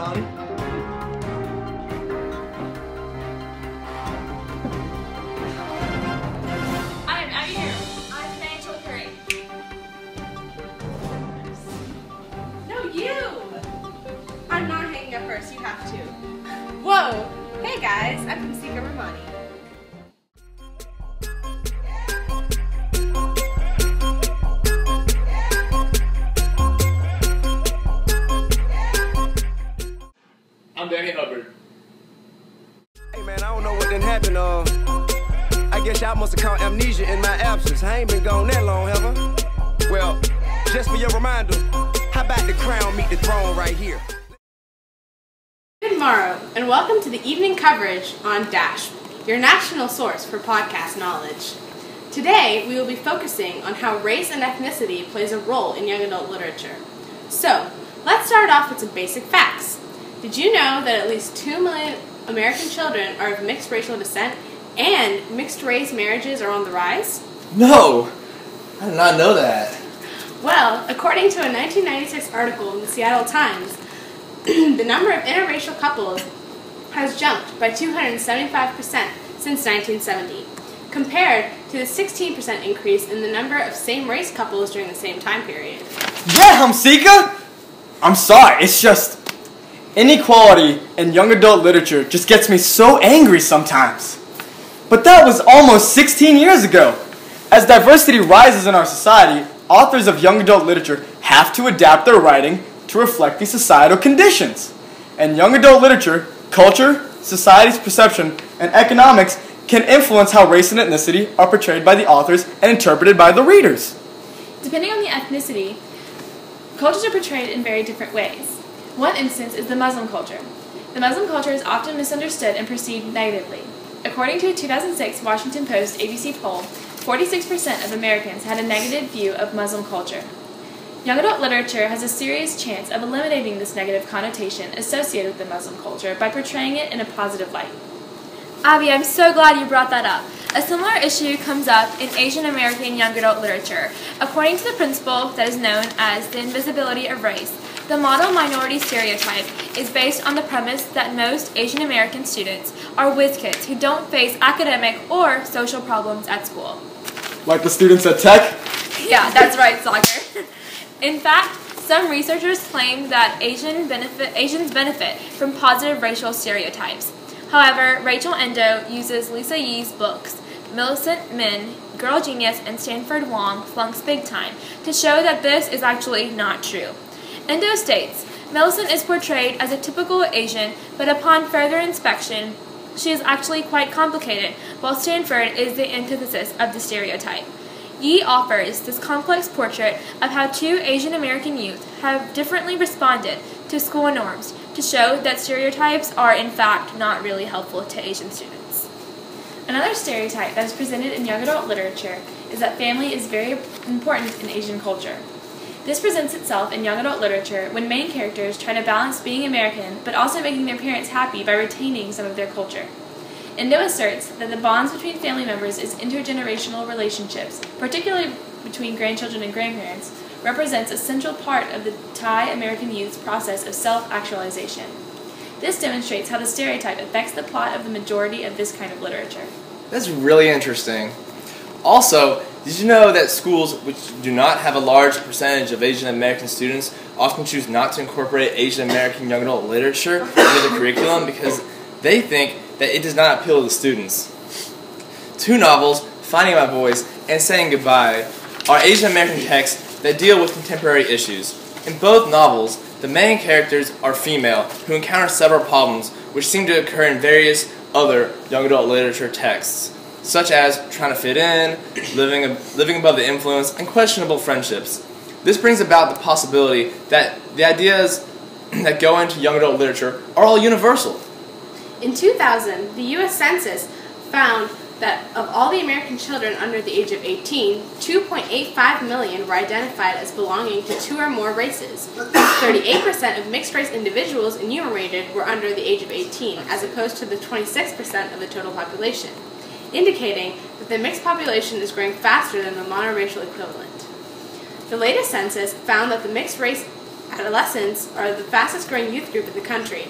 Ron. I'm here. I'm financial 3. No, you! I'm not hanging up first, you have to. Whoa! Hey guys, I'm from Sika Romani. I'm Danny Hubbard. Hey man, I don't know what done happened. I guess y'all must have caught amnesia in my absence. I ain't been gone that long, have I? Well, just for your reminder, how about the crown meet the throne right here? Good morrow, and welcome to the evening coverage on Dash, your national source for podcast knowledge. Today, we will be focusing on how race and ethnicity plays a role in young adult literature. So, let's start off with some basic facts. Did you know that at least 2 million American children are of mixed racial descent and mixed-race marriages are on the rise? No! I did not know that. Well, according to a 1996 article in the Seattle Times, the number of interracial couples has jumped by 275% since 1970, compared to the 16% increase in the number of same-race couples during the same time period. Yeah, Hamsika! I'm sorry, it's just inequality in young adult literature just gets me so angry sometimes. But that was almost 16 years ago. As diversity rises in our society, authors of young adult literature have to adapt their writing to reflect these societal conditions. And young adult literature, culture, society's perception, and economics can influence how race and ethnicity are portrayed by the authors and interpreted by the readers. Depending on the ethnicity, cultures are portrayed in very different ways. One instance is the Muslim culture. The Muslim culture is often misunderstood and perceived negatively. According to a 2006 Washington Post ABC poll, 46% of Americans had a negative view of Muslim culture. Young adult literature has a serious chance of eliminating this negative connotation associated with the Muslim culture by portraying it in a positive light. Abby, I'm so glad you brought that up. A similar issue comes up in Asian American young adult literature. According to the principle that is known as the invisibility of race, the model minority stereotype is based on the premise that most Asian American students are whiz kids who don't face academic or social problems at school. Like the students at Tech? Yeah, that's right, Soccer. In fact, some researchers claim that Asians benefit from positive racial stereotypes. However, Rachel Endo uses Lisa Yee's books, Millicent Min, Girl Genius, and Stanford Wong, Flunks Big Time, to show that this is actually not true. Endo states, Millicent is portrayed as a typical Asian, but upon further inspection, she is actually quite complicated, while Stanford is the antithesis of the stereotype. Yee offers this complex portrait of how two Asian American youth have differently responded to school norms to show that stereotypes are in fact not really helpful to Asian students. Another stereotype that is presented in young adult literature is that family is very important in Asian culture. This presents itself in young adult literature when main characters try to balance being American but also making their parents happy by retaining some of their culture. Endo asserts that the bonds between family members is intergenerational relationships, particularly between grandchildren and grandparents, represents a central part of the Thai American youth's process of self-actualization. This demonstrates how the stereotype affects the plot of the majority of this kind of literature. That's really interesting. Also, did you know that schools which do not have a large percentage of Asian American students often choose not to incorporate Asian American young adult literature into the curriculum because they think that it does not appeal to the students? Two novels, Finding My Voice and Saying Goodbye, are Asian American texts that deal with contemporary issues. In both novels, the main characters are female who encounter several problems which seem to occur in various other young adult literature texts, such as trying to fit in, living above the influence, and questionable friendships. This brings about the possibility that the ideas that go into young adult literature are all universal. In 2000, the U.S. Census found that of all the American children under the age of 18, 2.85 million were identified as belonging to 2 or more races. 38% of mixed-race individuals enumerated were under the age of 18, as opposed to the 26% of the total population, indicating that the mixed population is growing faster than the monoracial equivalent. The latest census found that the mixed race adolescents are the fastest growing youth group in the country.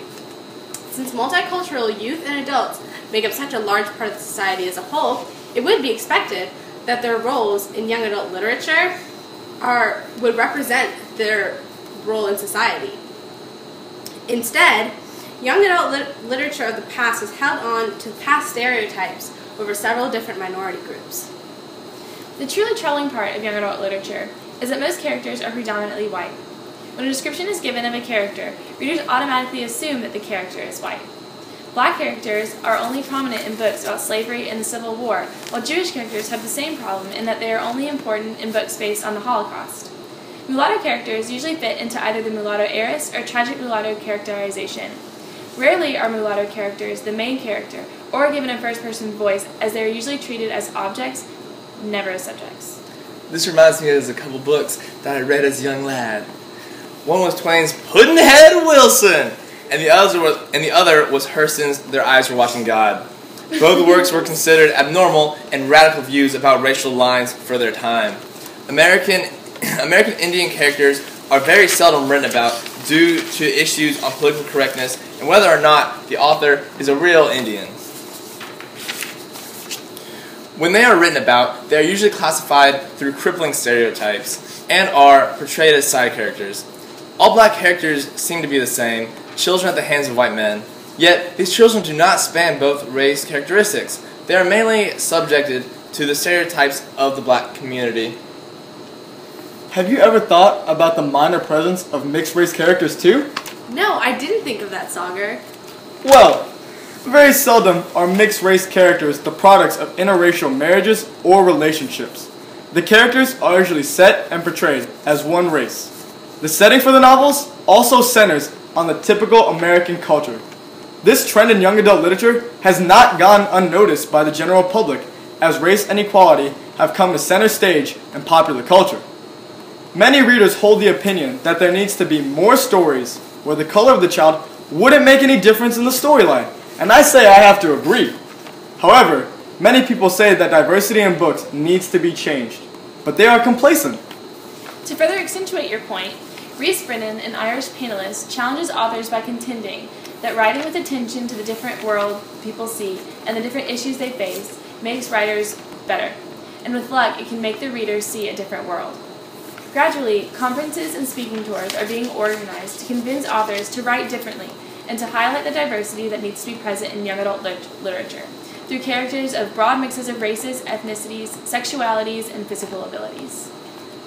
Since multicultural youth and adults make up such a large part of the society as a whole, it would be expected that their roles in young adult literature would represent their role in society. Instead, young adult literature of the past has held on to past stereotypes over several different minority groups. The truly troubling part of young adult literature is that most characters are predominantly white. When a description is given of a character, readers automatically assume that the character is white. Black characters are only prominent in books about slavery and the Civil War, while Jewish characters have the same problem in that they are only important in books based on the Holocaust. Mulatto characters usually fit into either the mulatto heiress or tragic mulatto characterization. Rarely are mulatto characters the main character or given a first-person voice, as they are usually treated as objects, never as subjects. This reminds me of a couple books that I read as a young lad. One was Twain's Pudd'nhead Wilson, and the other was Hurston's Their Eyes Were Watching God. Both works were considered abnormal and radical views about racial lines for their time. American Indian characters are very seldom written about due to issues on political correctness and whether or not the author is a real Indian. When they are written about, they are usually classified through crippling stereotypes and are portrayed as side characters. All black characters seem to be the same, children at the hands of white men. Yet, these children do not span both race characteristics. They are mainly subjected to the stereotypes of the black community. Have you ever thought about the minor presence of mixed race characters too? No, I didn't think of that, Sagar. Well, very seldom are mixed race characters the products of interracial marriages or relationships. The characters are usually set and portrayed as one race. The setting for the novels also centers on the typical American culture. This trend in young adult literature has not gone unnoticed by the general public, as race and equality have come to center stage in popular culture. Many readers hold the opinion that there needs to be more stories where the color of the child wouldn't make any difference in the storyline, and I say I have to agree. However, many people say that diversity in books needs to be changed, but they are complacent. To further accentuate your point, Rhys Brennan, an Irish panelist, challenges authors by contending that writing with attention to the different world people see and the different issues they face makes writers better, and with luck it can make the readers see a different world. Gradually, conferences and speaking tours are being organized to convince authors to write differently and to highlight the diversity that needs to be present in young adult literature through characters of broad mixes of races, ethnicities, sexualities, and physical abilities.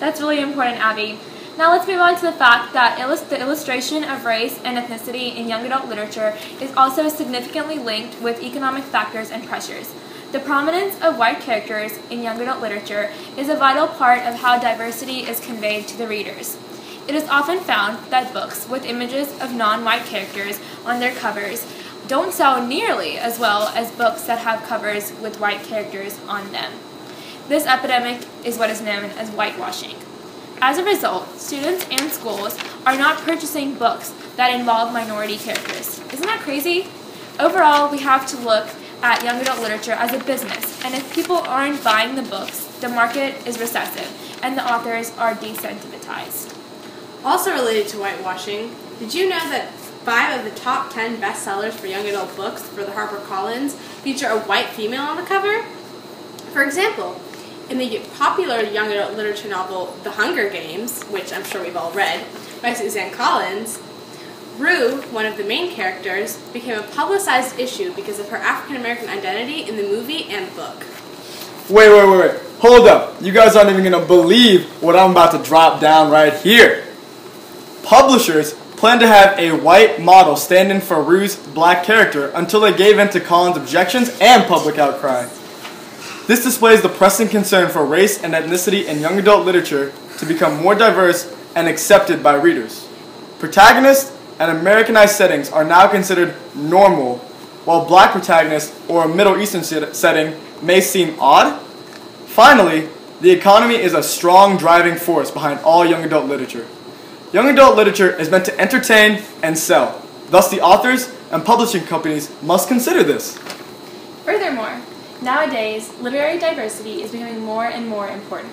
That's really important, Abby. Now let's move on to the fact that the illustration of race and ethnicity in young adult literature is also significantly linked with economic factors and pressures. The prominence of white characters in young adult literature is a vital part of how diversity is conveyed to the readers. It is often found that books with images of non-white characters on their covers don't sell nearly as well as books that have covers with white characters on them. This epidemic is what is known as whitewashing. As a result, students and schools are not purchasing books that involve minority characters. Isn't that crazy? Overall, we have to look at young adult literature as a business, and if people aren't buying the books, the market is recessive, and the authors are desensitized. Also related to whitewashing, did you know that 5 of the top 10 bestsellers for young adult books for the HarperCollins feature a white female on the cover? For example, in the popular young adult literature novel The Hunger Games, which I'm sure we've all read, by Suzanne Collins, Rue, one of the main characters, became a publicized issue because of her African-American identity in the movie and book. Wait. Hold up. You guys aren't even going to believe what I'm about to drop down right here. Publishers plan to have a white model stand in for Rue's black character until they gave in to Collins' objections and public outcry. This displays the pressing concern for race and ethnicity in young adult literature to become more diverse and accepted by readers. Protagonists and Americanized settings are now considered normal, while black protagonists or a Middle Eastern setting may seem odd. Finally, the economy is a strong driving force behind all young adult literature. Young adult literature is meant to entertain and sell. Thus, the authors and publishing companies must consider this. Furthermore, nowadays, literary diversity is becoming more and more important.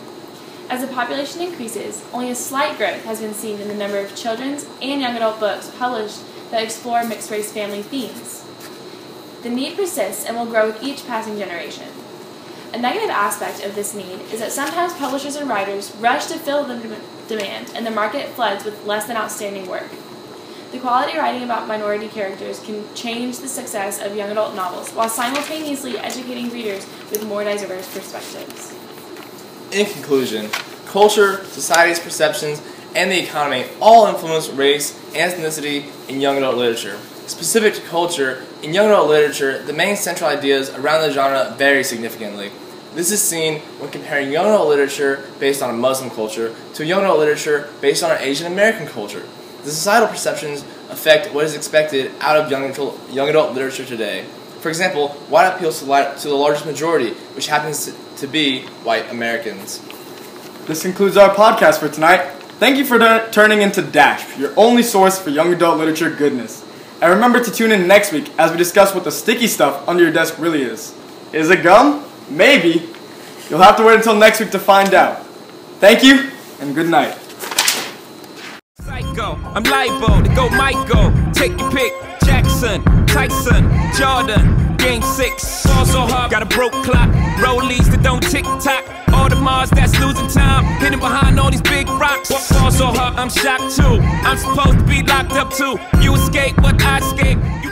As the population increases, only a slight growth has been seen in the number of children's and young adult books published that explore mixed-race family themes. The need persists and will grow with each passing generation. A negative aspect of this need is that sometimes publishers and writers rush to fill the demand, and the market floods with less than outstanding work. The quality writing about minority characters can change the success of young adult novels, while simultaneously educating readers with more diverse perspectives. In conclusion, culture, society's perceptions, and the economy all influence race and ethnicity in young adult literature. Specific to culture, in young adult literature, the main central ideas around the genre vary significantly. This is seen when comparing young adult literature based on a Muslim culture to young adult literature based on an Asian American culture. The societal perceptions affect what is expected out of young adult literature today. For example, what appeals to the largest majority, which happens to be white Americans. This concludes our podcast for tonight. Thank you for turning into Dash, your only source for young adult literature goodness. And remember to tune in next week as we discuss what the sticky stuff under your desk really is. Is it gum? Maybe. You'll have to wait until next week to find out. Thank you, and good night. Psycho, I'm liable to go Michael. Take your pick, Jackson, Tyson, Jordan, Game 6. Fall so hard, got a broke clock. Rollies that don't tick-tock. All the Mars that's losing time, hidden behind all these big rocks. Fall so hard, I'm shocked too. I'm supposed to be locked up too. You escape, but I escape. You